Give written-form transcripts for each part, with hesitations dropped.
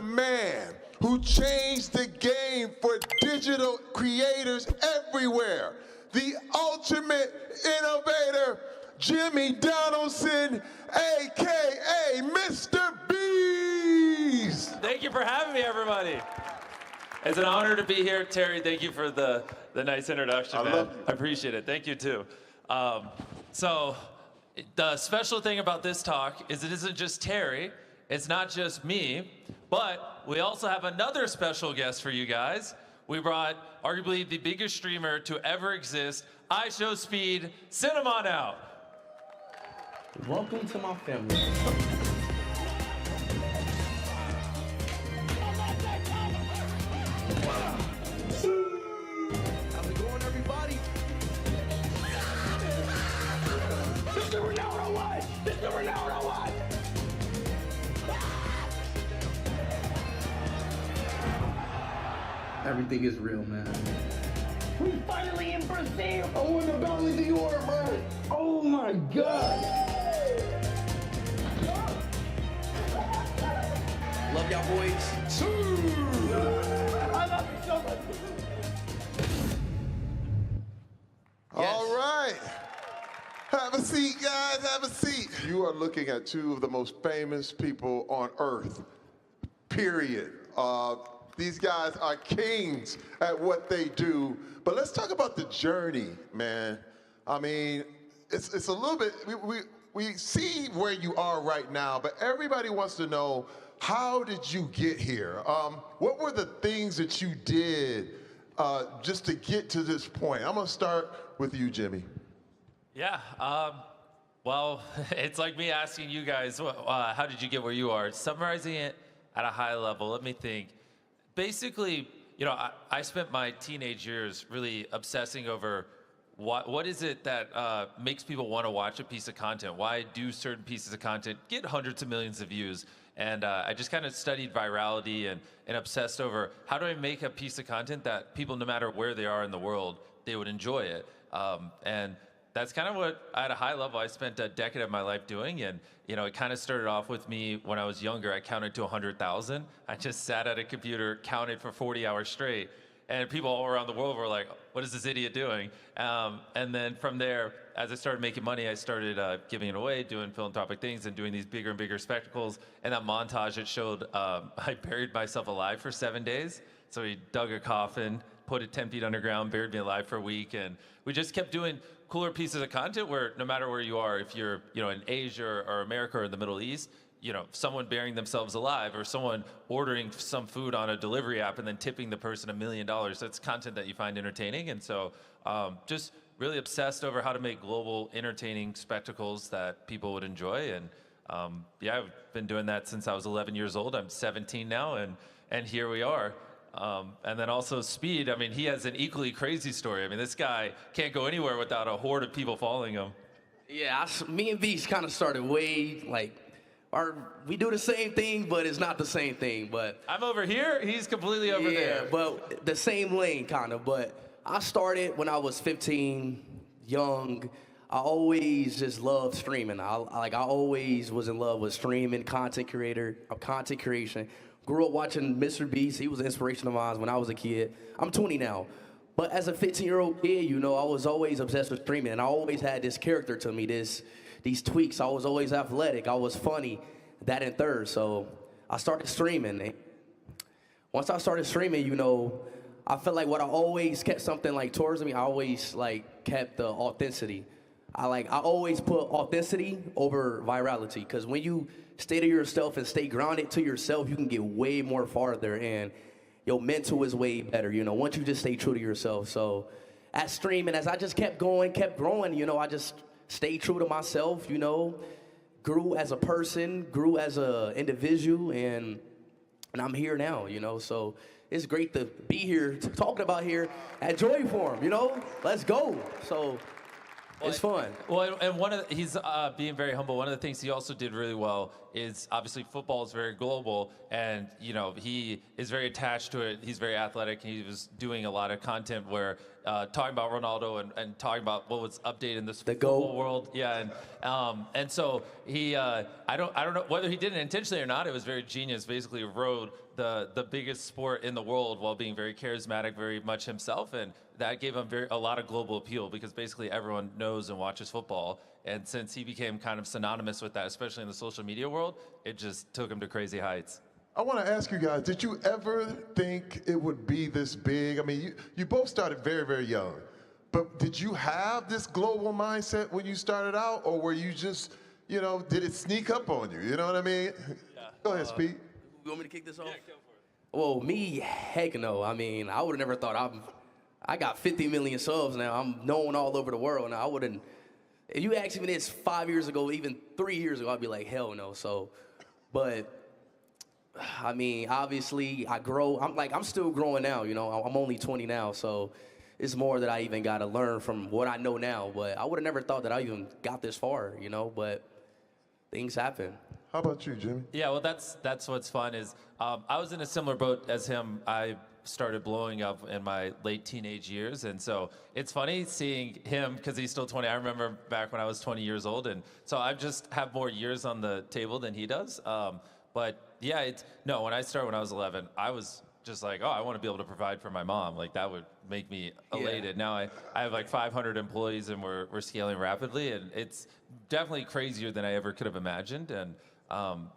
the man who changed the game for digital creators everywhere, the ultimate innovator, Jimmy Donaldson, AKA MrBeast. Thank you for having me, everybody. It's an honor to be here. Terry, thank you for the nice introduction, man. I appreciate it. Thank you, too. So the special thing about this talk is it isn't just Terry. It's not just me. But we also have another special guest for you guys. We brought arguably the biggest streamer to ever exist, iShowSpeed. Send him on out. Welcome to my family. How's it going, everybody? Mr. Ronaldo what? Mr. Ronaldo what? Everything is real, man. We finally in Brazil. I won the Ballon d'Or, bro. Oh my God. Love y'all boys. I love you so much. All right. Have a seat, guys, have a seat. You are looking at two of the most famous people on earth, period. These guys are kings at what they do. But let's talk about the journey, man. I mean, it's a little bit, we see where you are right now, but everybody wants to know, how did you get here? What were the things that you did just to get to this point? I'm gonna start with you, Jimmy. Yeah, well, it's like me asking you guys, how did you get where you are? Summarizing it at a high level, let me think. Basically, you know, I spent my teenage years really obsessing over what is it that makes people want to watch a piece of content? Why do certain pieces of content get hundreds of millions of views? And I just kind of studied virality and obsessed over how do I make a piece of content that people, no matter where they are in the world, they would enjoy it. And that's kind of what, at a high level, I spent a decade of my life doing. And, you know, it kind of started off with me when I was younger. I counted to 100,000. I just sat at a computer, counted for 40 hours straight. And people all around the world were like, what is this idiot doing? And then from there, as I started making money, I started giving it away, doing philanthropic things and doing these bigger and bigger spectacles. And that montage, it showed I buried myself alive for 7 days. So we dug a coffin, put it 10 feet underground, buried me alive for a week. And we just kept doing cooler pieces of content where no matter where you are, if you're, you know, in Asia or America or in the Middle East, you know, someone burying themselves alive or someone ordering some food on a delivery app and then tipping the person $1 million. That's content that you find entertaining. And so just really obsessed over how to make global entertaining spectacles that people would enjoy. And yeah, I've been doing that since I was 11 years old. I'm 17 now, and here we are. And then also Speed, I mean, he has an equally crazy story. I mean, this guy can't go anywhere without a horde of people following him. Yeah, me and Beast kind of started way, like, we do the same thing, but it's not the same thing. But I'm over here, he's completely over there. Yeah, but the same lane, kind of. But I started when I was 15, young. I always just loved streaming. I always was in love with streaming, content creation. Grew up watching MrBeast. He was an inspiration of mine when I was a kid. I'm 20 now. But as a 15-year-old kid, you know, I was always obsessed with streaming. And I always had this character to me, these tweaks. I was always athletic. I was funny, that and third. So I started streaming. Once I started streaming, you know, I felt like what I always kept something like towards me, I always like kept the authenticity. I always put authenticity over virality, because when you stay to yourself and stay grounded to yourself, you can get way more farther, and your mental is way better, you know, once you just stay true to yourself. So at streaming, as I just kept going, kept growing, you know, I just stayed true to myself, you know, grew as a person, grew as an individual, and I'm here now, you know. So it's great to be here, talking about here at Joy Forum, you know. Let's go. So it's fun. Well, and he's being very humble. One of the things he also did really well is, obviously, football is very global, and you know, he is very attached to it. He's very athletic. He was doing a lot of content where talking about Ronaldo and talking about what was updated in this The football GOAT. world. Yeah, and so he, I don't know whether he did it intentionally or not. It was very genius. Basically, rode the biggest sport in the world while being very charismatic, very much himself, and that gave him a lot of global appeal because basically everyone knows and watches football. And since he became kind of synonymous with that, especially in the social media world, it just took him to crazy heights. I want to ask you guys, did you ever think it would be this big? I mean, you both started very, very young, but did you have this global mindset when you started out, or were you just, you know, did it sneak up on you? You know what I mean? Yeah. Go ahead, Speed. You want me to kick this off? Yeah, go for it. Well, me, heck no. I mean, I would have never thought I got 50 million subs now. I'm known all over the world. Now, I wouldn't, if you asked me this 5 years ago, even 3 years ago, I'd be like, hell no. So, but, I mean, obviously, I grow. I'm still growing now, you know. I'm only 20 now, so it's more that I even got to learn from what I know now. But I would have never thought that I even got this far, you know, but things happen. How about you, Jimmy? Yeah, well, that's what's fun is I was in a similar boat as him. I started blowing up in my late teenage years, and so it's funny seeing him because he's still 20. I remember back when I was 20 years old, and so I just have more years on the table than he does. But yeah, when I started when I was 11, I was just like, oh, I want to be able to provide for my mom. Like that would make me elated. Now I have like 500 employees and we're scaling rapidly, and it's definitely crazier than I ever could have imagined. And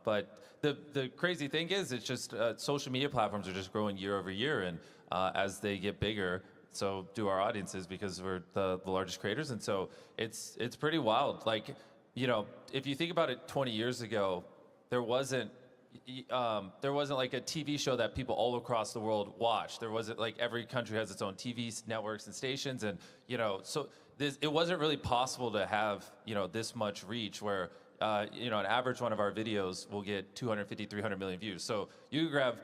but the crazy thing is, it's just social media platforms are just growing year over year, and as they get bigger, so do our audiences because we're the largest creators, and so it's pretty wild. Like, you know, if you think about it, 20 years ago, there wasn't like a TV show that people all across the world watched. There wasn't like every country has its own TV networks and stations, and you know, so it wasn't really possible to have, you know, this much reach where. You know, an average one of our videos will get 250, 300 million views. So you grab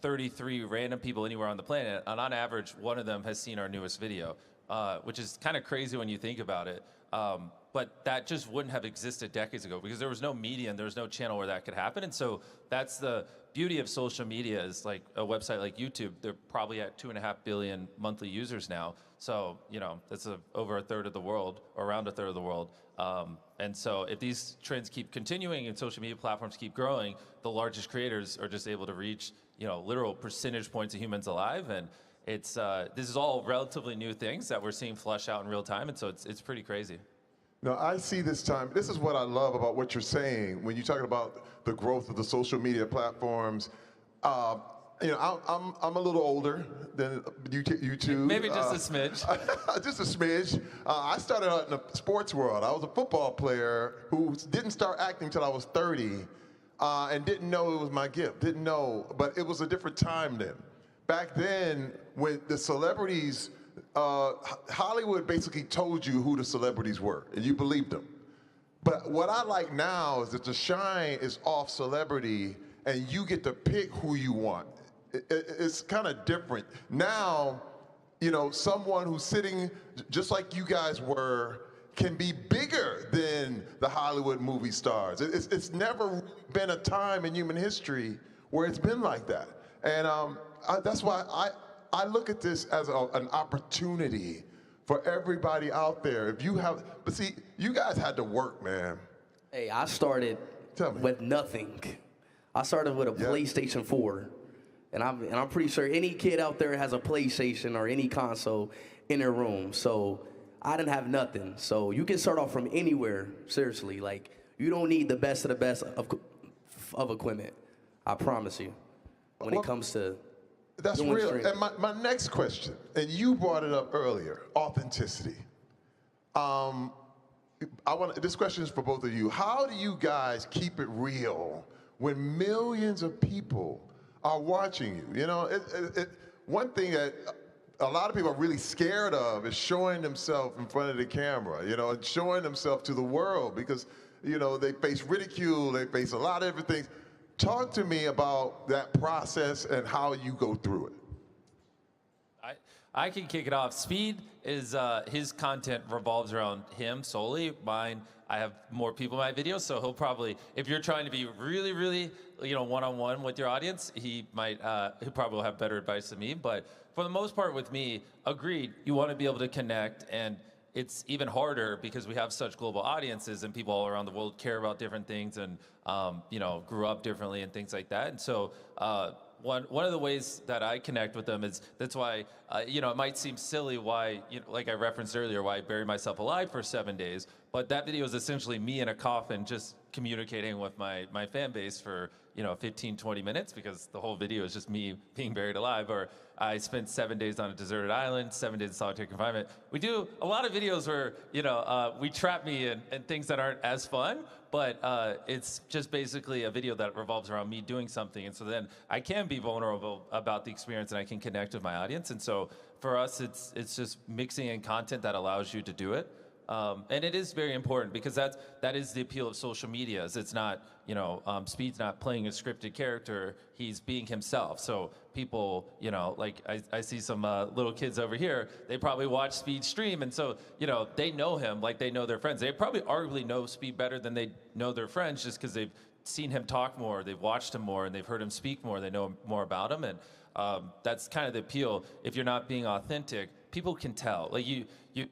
33 random people anywhere on the planet, and on average, one of them has seen our newest video, which is kind of crazy when you think about it. But that just wouldn't have existed decades ago because there was no media and there was no channel where that could happen. And so that's the beauty of social media is like a website like YouTube. They're probably at 2.5 billion monthly users now. So, you know, that's over a third of the world, or around a third of the world. And so if these trends keep continuing and social media platforms keep growing, the largest creators are just able to reach, you know, literal percentage points of humans alive. And it's this is all relatively new things that we're seeing flush out in real time. And so it's pretty crazy. No, I see this time. This is what I love about what you're saying when you're talking about the growth of the social media platforms. You know, I'm a little older than you two. Maybe just a smidge. Just a smidge. I started out in the sports world. I was a football player who didn't start acting until I was 30 and didn't know it was my gift. Didn't know, but it was a different time then. Back then, when the celebrities, Hollywood basically told you who the celebrities were, and you believed them. But what I like now is that the shine is off celebrity, and you get to pick who you want. It's kind of different. Now, you know, someone who's sitting just like you guys were can be bigger than the Hollywood movie stars. It's never been a time in human history where it's been like that. And that's why I look at this as an opportunity for everybody out there. If you have, but see, you guys had to work, man. Hey, I started with nothing. I started with a PlayStation 4. And I'm pretty sure any kid out there has a PlayStation or any console in their room. So I didn't have nothing. So you can start off from anywhere, seriously. Like, you don't need the best of the best of equipment. I promise you. When it comes to that's real. Streaming. And my next question, and you brought it up earlier, authenticity. This question is for both of you. How do you guys keep it real when millions of people are watching you? You know, one thing that a lot of people are really scared of is showing themselves in front of the camera, you know, and showing themselves to the world because, you know, they face ridicule, they face a lot of different things. Talk to me about that process and how you go through it. I can kick it off. Speed is his content revolves around him solely. Mine, I have more people in my videos, so he'll probably, if you're trying to be really, really, one-on-one with your audience, he probably will have better advice than me. But for the most part, with me, agreed. You want to be able to connect, and it's even harder because we have such global audiences and people all around the world care about different things and grew up differently and things like that. And so. One of the ways that I connect with them is that's why it might seem silly why like I referenced earlier why I buried myself alive for 7 days, but that video is essentially me in a coffin just communicating with my fan base for 15-20 minutes because the whole video is just me being buried alive. Or I spent 7 days on a deserted island, 7 days in solitary confinement. We do a lot of videos where we trap me in things that aren't as fun, but it's just basically a video that revolves around me doing something. And so then I can be vulnerable about the experience and I can connect with my audience. And so for us, it's just mixing in content that allows you to do it. And it is very important because that is the appeal of social media. Is it's not, Speed's not playing a scripted character, he's being himself. So people, like I see some little kids over here, they probably watch Speed stream, and so, they know him like they know their friends. They probably arguably know Speed better than they know their friends just because they've seen him talk more, they've watched him more, and they've heard him speak more, they know more about him. And that's kind of the appeal. If you're not being authentic, people can tell. Like you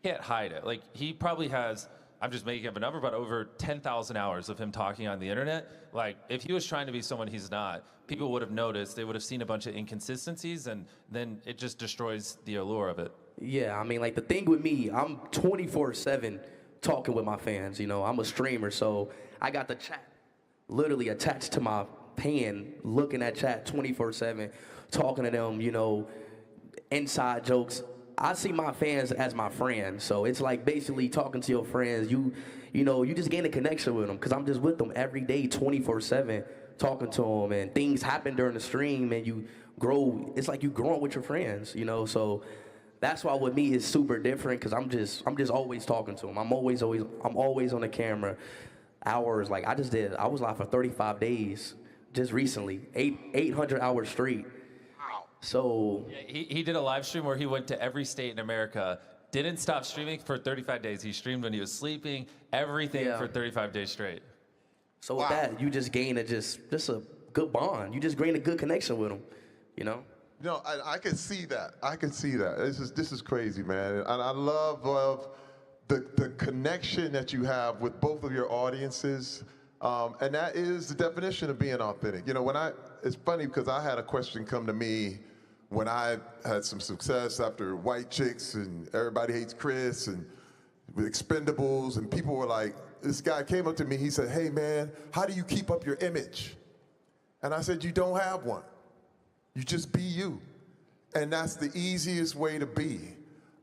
can't hide it. Like he probably has, I'm just making up a number, but over 10,000 hours of him talking on the internet. Like if he was trying to be someone he's not, people would have noticed. They would have seen a bunch of inconsistencies, and then it just destroys the allure of it. Yeah, I mean, like the thing with me, I'm 24/7 talking with my fans. I'm a streamer, so I got the chat literally attached to my pan, looking at chat 24/7, talking to them. Inside jokes. I see my fans as my friends, so it's like basically talking to your friends. You just gain a connection with them because I'm just with them every day, 24/7, talking to them, and things happen during the stream, and you grow. It's like you growing with your friends, So that's why with me it's super different because I'm just always talking to them. I'm always on the camera, hours. Like I was live for 35 days just recently, 800 hours straight. So yeah, he did a live stream where he went to every state in America, didn't stop streaming for 35 days. He streamed when he was sleeping, everything for 35 days straight. So with that, you just gain just a good bond. You just gain a good connection with them, No, I can see that. I can see that. This is crazy, man. And I love the connection that you have with both of your audiences. And that is the definition of being authentic. It's funny because I had a question come to me when I had some success after White Chicks and Everybody Hates Chris and Expendables, and people were like, this guy came up to me, he said, hey man, how do you keep up your image? And I said, you don't have one. You just be you. And that's the easiest way to be.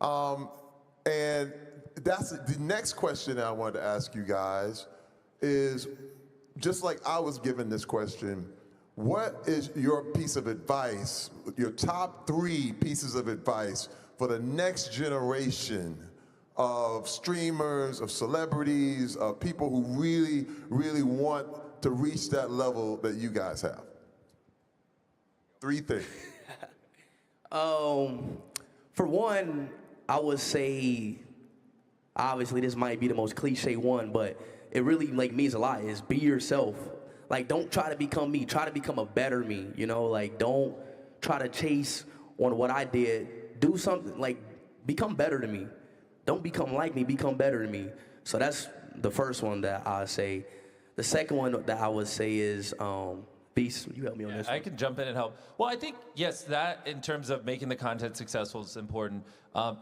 And that's the next question I wanted to ask you guys is, just like I was given this question, what is your piece of advice, your top 3 pieces of advice for the next generation of streamers, of celebrities, of people who really, really want to reach that level that you guys have? 3 things. For one, I would say, obviously this might be the most cliche one, but it really means a lot, is be yourself. Like, don't try to become me. Try to become a better me, Like, don't try to chase on what I did. Do something, become better to me. Don't become like me, become better to me. So that's the first one that I say. The second one that I would say is, Beast, you help me on this one. I can jump in and help. Well, I think, yes, that in terms of making the content successful is important.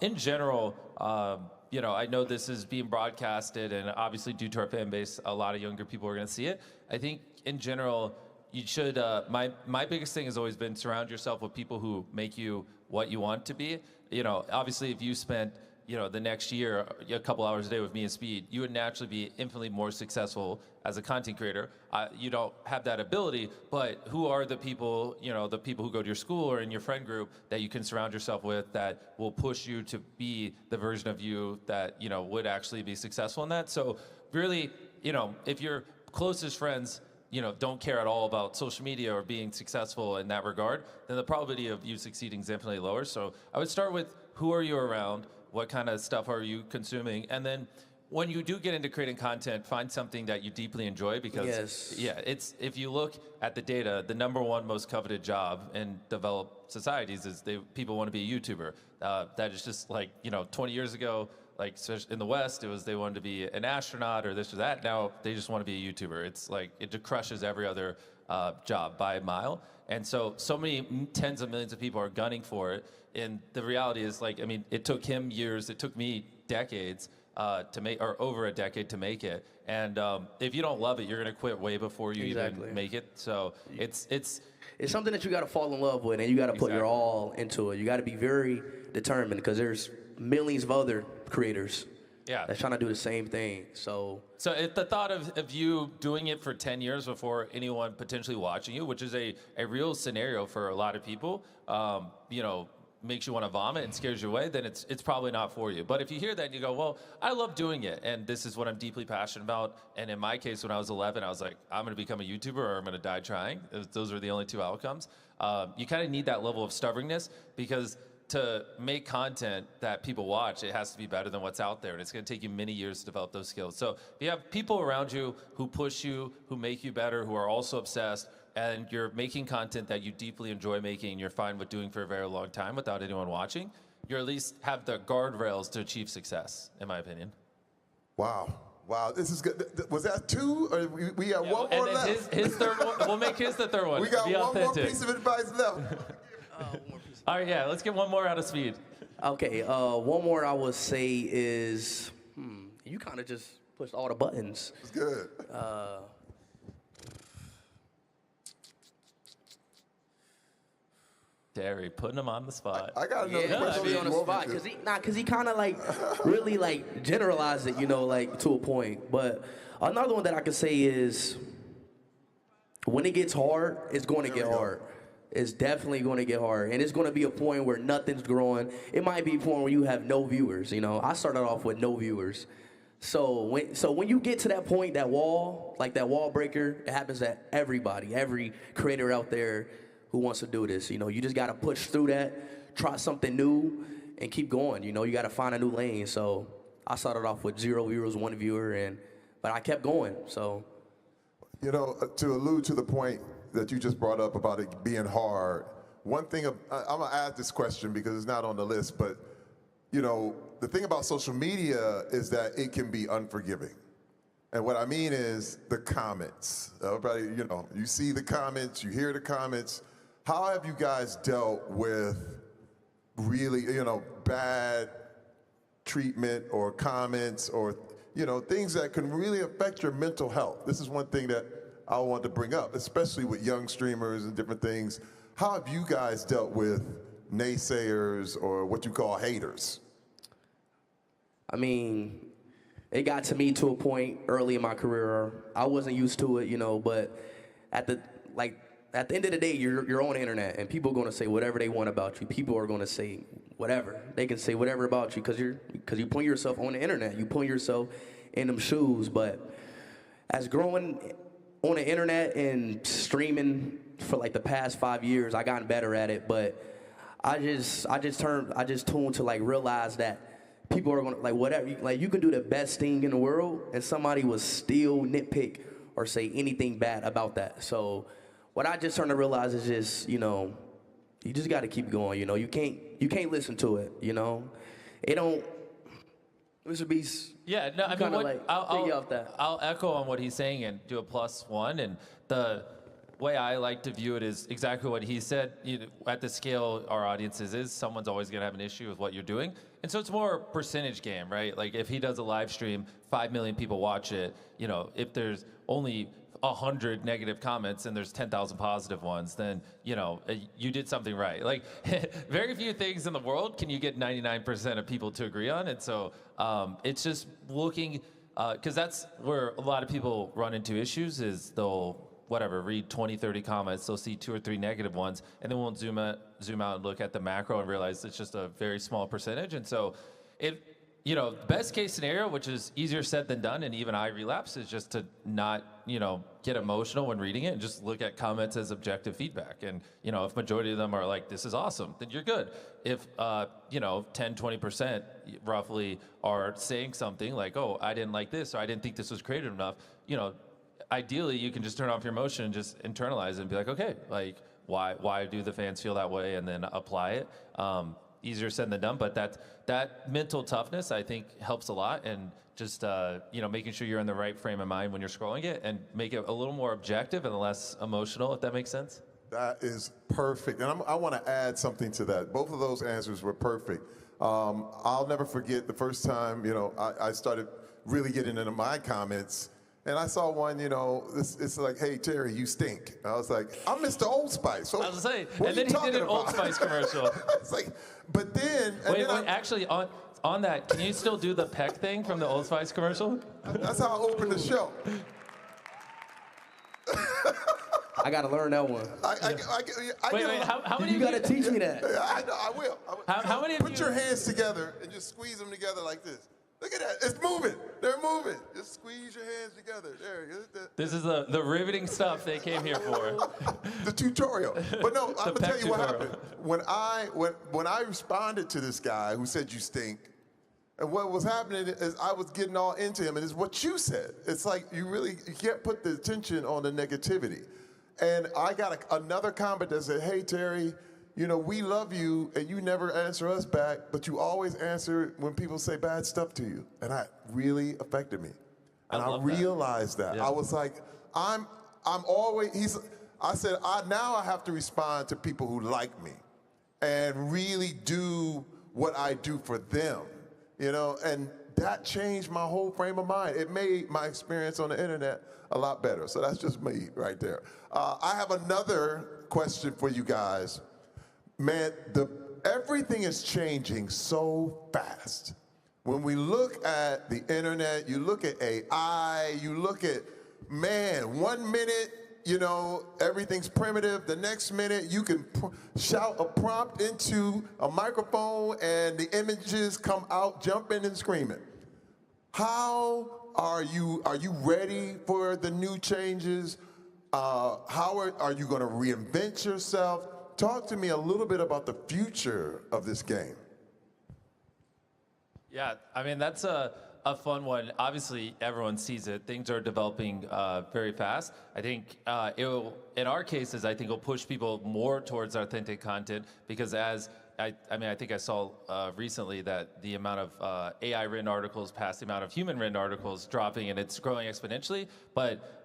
In general, I know this is being broadcasted, and obviously due to our fan base, a lot of younger people are going to see it. I think in general, you should, my biggest thing has always been surround yourself with people who make you what you want to be. Obviously if you spent, the next year, a couple hours a day with me and Speed, you would naturally be infinitely more successful as a content creator. You don't have that ability, but who are the people, the people who go to your school or in your friend group that you can surround yourself with that will push you to be the version of you that, would actually be successful in that? So really, if your closest friends don't care at all about social media or being successful in that regard, then the probability of you succeeding is infinitely lower. So I would start with who are you around, what kind of stuff are you consuming, and then when you do get into creating content, find something that you deeply enjoy because if you look at the data, the number one most coveted job in developed societies is people want to be a YouTuber. That is just like 20 years ago. Like in the West, it was they wanted to be an astronaut or this or that. Now they just want to be a YouTuber. It's like it crushes every other job by a mile. And so many tens of millions of people are gunning for it. And the reality is, like, I mean, it took him years. It took me decades to make, or over a decade to make it. And if you don't love it, you're gonna quit way before you even make it. So it's something that you got to fall in love with, and you got to put your all into it. You got to be very determined because there's millions of other creators that's trying to do the same thing. So if the thought of you doing it for 10 years before anyone potentially watching you, which is a real scenario for a lot of people, makes you want to vomit and scares you away, then it's probably not for you. But if you hear that and you go, well, I love doing it, and this is what I'm deeply passionate about, and in my case, when I was 11, I was like, I'm going to become a YouTuber or I'm going to die trying. Those are the only two outcomes. You kind of need that level of stubbornness because to make content that people watch, it has to be better than what's out there, and it's going to take you many years to develop those skills. So if you have people around you who push you, who make you better, who are also obsessed, and you're making content that you deeply enjoy making, and you're fine with doing for a very long time without anyone watching, you at least have the guardrails to achieve success, in my opinion. Wow, this is good. Was that two? Or we got one more left? His third one, we'll make his the third one. We got one more piece of advice left. All right, let's get one more out of Speed. Okay, one more I would say is, you kind of just pushed all the buttons. It's good. Terry, putting him on the spot. I got another question. Put me on the spot because he kind of like really like generalized it, like to a point. But another one that I could say is, when it gets hard, it's going to get hard. It's definitely going to get hard, and it's going to be a point where nothing's growing. It might be a point where you have no viewers. I started off with no viewers. So when you get to that point, that wall, like that wall breaker, it happens to everybody, every creator out there who wants to do this. You just got to push through that, try something new, and keep going. You got to find a new lane. So I started off with 0 viewers, 1 viewer, but I kept going. So, to allude to the point that you just brought up about it being hard, one thing, I'm gonna ask this question because it's not on the list, but the thing about social media is that it can be unforgiving. And what I mean is the comments. Everybody, you see the comments, you hear the comments. How have you guys dealt with really, bad treatment or comments or, things that can really affect your mental health? This is one thing that I want to bring up, especially with young streamers and different things. How have you guys dealt with naysayers or what you call haters? I mean, it got to me to a point early in my career. I wasn't used to it, but at the end of the day, you're on the internet, and people are going to say whatever they want about you. People are going to say whatever. They can say whatever about you because you put yourself on the internet. You put yourself in them shoes. But as growing on the internet and streaming for like the past 5 years, I gotten better at it. But I just tuned to like realize that people are gonna like whatever. Like you can do the best thing in the world, and somebody will still nitpick or say anything bad about that. So what I just started to realize is just, you just got to keep going. You can't listen to it. It don't. MrBeast. Yeah, no, I mean, I'll echo on what he's saying and do a +1. And the way I like to view it is exactly what he said. At the scale our audiences is, someone's always going to have an issue with what you're doing. And so it's more a percentage game, right? Like if he does a live stream, 5 million people watch it. If there's only 100 negative comments and there's 10,000 positive ones, then you did something right. Like very few things in the world can you get 99% of people to agree on. And so it's just looking, because that's where a lot of people run into issues is they'll read 20, 30 comments, they'll see 2 or 3 negative ones, and then won't zoom out and look at the macro and realize it's just a very small percentage. And so you know, best case scenario, which is easier said than done, and even I relapse, is just to not, you know, get emotional when reading it and just look at comments as objective feedback. And, you know, if majority of them are like, this is awesome, then you're good. If, you know, 10, 20% roughly are saying something like, oh, I didn't like this, or I didn't think this was creative enough, you know, ideally you can just turn off your emotion and just internalize it and be like, okay, like, why do the fans feel that way, and then apply it. Easier said than done, but that mental toughness, I think, helps a lot. And just, you know, making sure you're in the right frame of mind when you're scrolling it, and make it a little more objective and less emotional, if that makes sense. That is perfect. And I want to add something to that. Both of those answers were perfect. I'll never forget the first time, you know, I started really getting into my comments. And I saw one, you know, it's like, hey, Terry, you stink. I was like, I'm Mr. Old Spice. So I was saying, what and are then you he did an talking Old about? Spice commercial. It's like, but then... Wait, actually, on that, can you still do the peck thing from the Old Spice commercial? That's how I opened the show. I gotta learn that one. Wait, how many You gotta teach me that. I know, I will. How many of Put you... your hands together and just squeeze them together like this. Look at that. It's moving. They're moving. Just squeeze your hands together. There. This is the riveting stuff they came here for. The tutorial. But no, I'm gonna tell you what tutorial. happened. When I responded to this guy who said you stink, and what was happening is I was getting all into him, and it's what you said. It's like you can't put the attention on the negativity. And I got another comment that said, hey, Terry, you know, we love you, and you never answer us back, but you always answer when people say bad stuff to you. And that really affected me. And I realized that. Yeah. I was like, I said, now I have to respond to people who like me and really do what I do for them, you know? And that changed my whole frame of mind. It made my experience on the internet a lot better. So that's just me right there. I have another question for you guys. Man, everything is changing so fast. When we look at the internet, you look at AI, you look at, man, 1 minute, you know, everything's primitive. The next minute, you can shout a prompt into a microphone and the images come out jumping and screaming. How are you ready for the new changes? How are you gonna reinvent yourself? Talk to me a little bit about the future of this game. Yeah, I mean, that's a fun one. Obviously, everyone sees it. Things are developing very fast. I think in our cases, I think it'll push people more towards authentic content, because I think I saw recently that the amount of AI written articles past the amount of human written articles dropping, and it's growing exponentially. But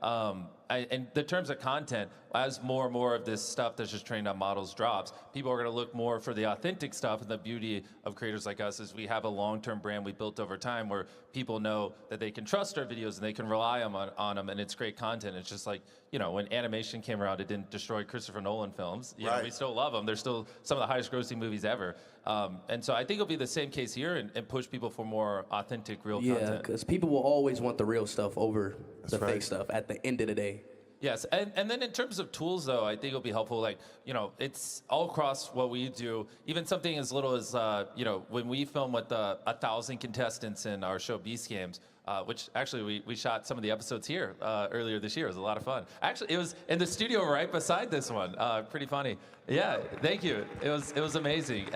in the terms of content, as more and more of this stuff that's just trained on models drops, people are going to look more for the authentic stuff. And the beauty of creators like us is we have a long-term brand we built over time, where people know that they can trust our videos and they can rely on them, and it's great content. It's just like, you know, when animation came around, it didn't destroy Christopher Nolan films. You know, we still love them. They're still some of the highest grossing movies ever. And so I think it'll be the same case here, and push people for more authentic, real content. Yeah, because people will always want the real stuff over the fake stuff at the end of the day. Yes, and then in terms of tools, though, I think it'll be helpful. Like, you know, it's all across what we do. Even something as little as, you know, when we film with 1,000 contestants in our show Beast Games, which actually we shot some of the episodes here earlier this year. It was a lot of fun. Actually, it was in the studio right beside this one. Pretty funny. Yeah, thank you. It was amazing.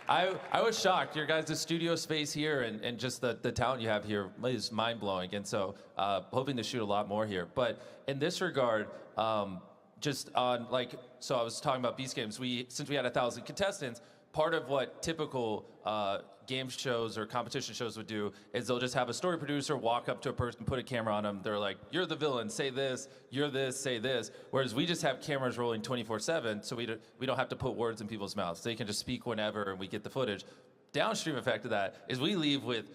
I was shocked. Your guys' studio space here and just the talent you have here is mind-blowing. And so hoping to shoot a lot more here. But in this regard, just on so I was talking about Beast Games. Since we had 1,000 contestants, part of what typical game shows or competition shows would do is they'll just have a story producer walk up to a person, put a camera on them. They're like, you're the villain, say this, you're this, say this. Whereas we just have cameras rolling 24/7, so we don't have to put words in people's mouths. They can just speak whenever, and we get the footage. Downstream effect of that is we leave with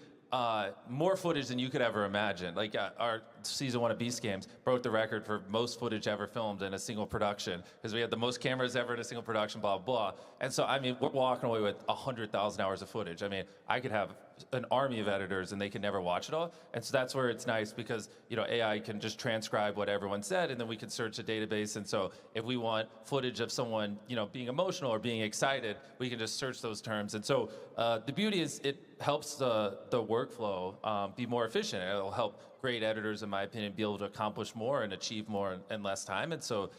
more footage than you could ever imagine. Like our season 1 of Beast Games broke the record for most footage ever filmed in a single production, because we had the most cameras ever in a single production, blah, blah. And so, I mean, we're walking away with 100,000 hours of footage. I mean, I could have an army of editors and they can never watch it all. And so that's where it's nice because, AI can just transcribe what everyone said and then we can search a database. And so if we want footage of someone, being emotional or being excited, we can just search those terms. And so the beauty is it helps the workflow be more efficient. It'll help great editors, in my opinion, be able to accomplish more and achieve more in less time. And so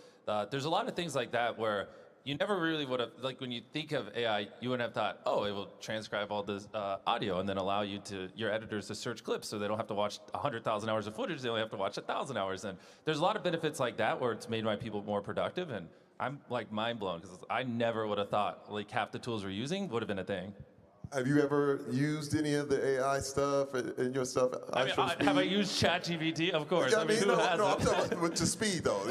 there's a lot of things like that where you never really would have, like when you think of AI, you wouldn't have thought, oh, it will transcribe all this audio and then allow your editors to search clips so they don't have to watch 100,000 hours of footage, they only have to watch 1,000 hours. And there's a lot of benefits like that where it's made my people more productive. And I'm like mind blown because I never would have thought like half the tools we're using would have been a thing. Have you ever used any of the AI stuff in your stuff? Have I used ChatGPT? Of course. Yeah, who hasn't? I'm talking about with the speed though.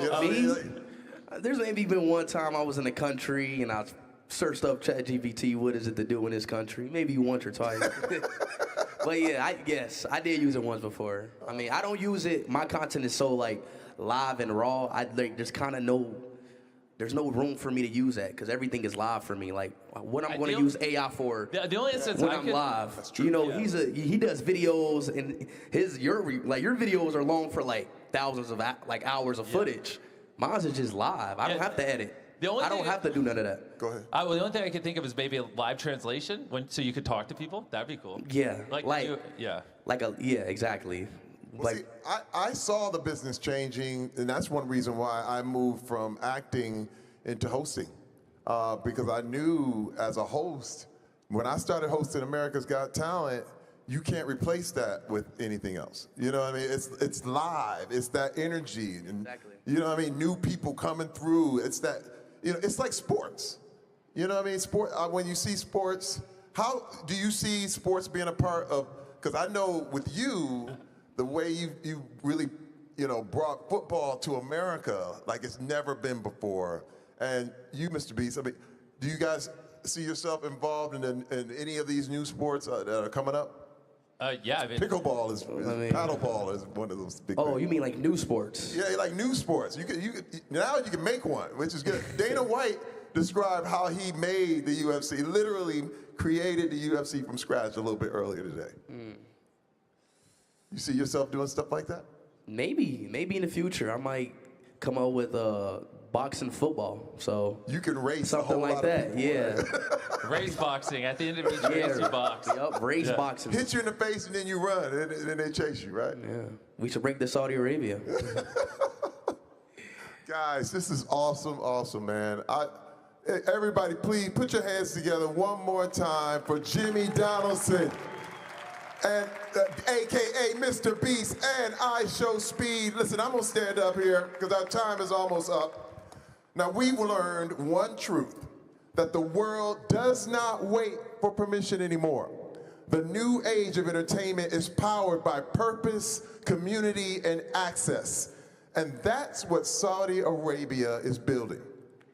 There's maybe been one time I was in the country and I searched up ChatGPT, what is it to do in this country? Maybe once or twice. But yeah, I did use it once before. I mean, I don't use it, my content is so like live and raw, there's no room for me to use that because everything is live for me. Like what I'm going to use AI for the only instance when I'm live. That's true. He does videos and your videos are long for like thousands of hours of footage. Mine's is just live. I don't have to edit. I don't have to do none of that. Go ahead. Well, the only thing I could think of is maybe a live translation, so you could talk to people. That'd be cool. Yeah. Well, Exactly. see, I saw the business changing, and that's one reason why I moved from acting into hosting, because I knew as a host, when I started hosting America's Got Talent, you can't replace that with anything else. You know what I mean? It's live. It's that energy. And, exactly. You know what I mean? New people coming through. It's that, it's like sports. You know what I mean? When you see sports, how do you see sports being a part of, because I know with you, the way you really, brought football to America like it's never been before. And you, MrBeast, I mean, do you guys see yourself involved in any of these new sports that are coming up? Yeah, I mean, pickleball is paddleball is one of those big things. You mean like new sports? Yeah, like new sports. Now you can make one, which is good. Dana White described how he made the UFC, literally created the UFC from scratch a little bit earlier today. You see yourself doing stuff like that? Maybe in the future I might come up with boxing football. So you can race something a whole like lot that. Of people, yeah. Right? Race boxing. At the end of each race, you box. Yep, race boxing. Hit you in the face and then you run, and then they chase you, right? Yeah. We should break to Saudi Arabia. Guys, this is awesome, man. Everybody, please put your hands together one more time for Jimmy Donaldson, and AKA MrBeast and iShowSpeed. Listen, I'm gonna stand up here because our time is almost up. Now, we've learned one truth, that the world does not wait for permission anymore. The new age of entertainment is powered by purpose, community, and access. And that's what Saudi Arabia is building.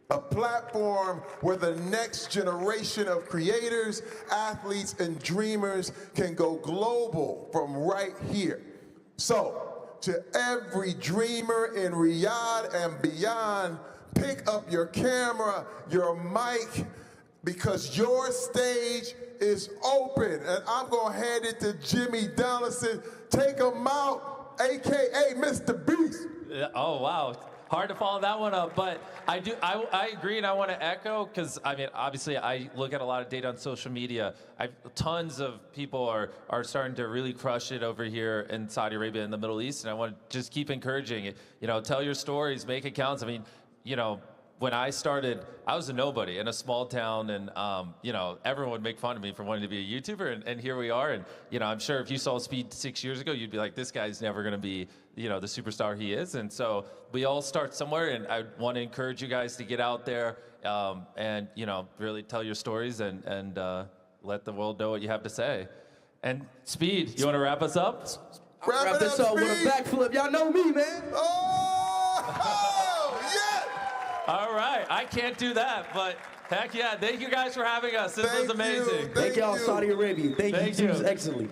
A platform where the next generation of creators, athletes, and dreamers can go global from right here. So, to every dreamer in Riyadh and beyond, pick up your camera, your mic, because your stage is open. And I'm gonna hand it to Jimmy Donaldson. Take him out, AKA MrBeast. Oh, wow. Hard to follow that one up, but I agree, and I want to echo, because I mean, obviously, I look at a lot of data on social media. Tons of people are starting to really crush it over here in Saudi Arabia and the Middle East, and I want to just keep encouraging it. Tell your stories, make accounts. I mean, when I started, I was a nobody in a small town, and everyone would make fun of me for wanting to be a YouTuber, and here we are. And I'm sure if you saw Speed 6 years ago, you'd be like, this guy's never going to be the superstar he is. And so we all start somewhere, and I want to encourage you guys to get out there and really tell your stories and let the world know what you have to say. And Speed, you want to wrap us up? Wrap this up with a backflip. Y'all know me, man. Oh, yeah! All right, I can't do that, but heck yeah. Thank you guys for having us. This was amazing. Thank y'all, Saudi Arabia. Thank you. Excellent.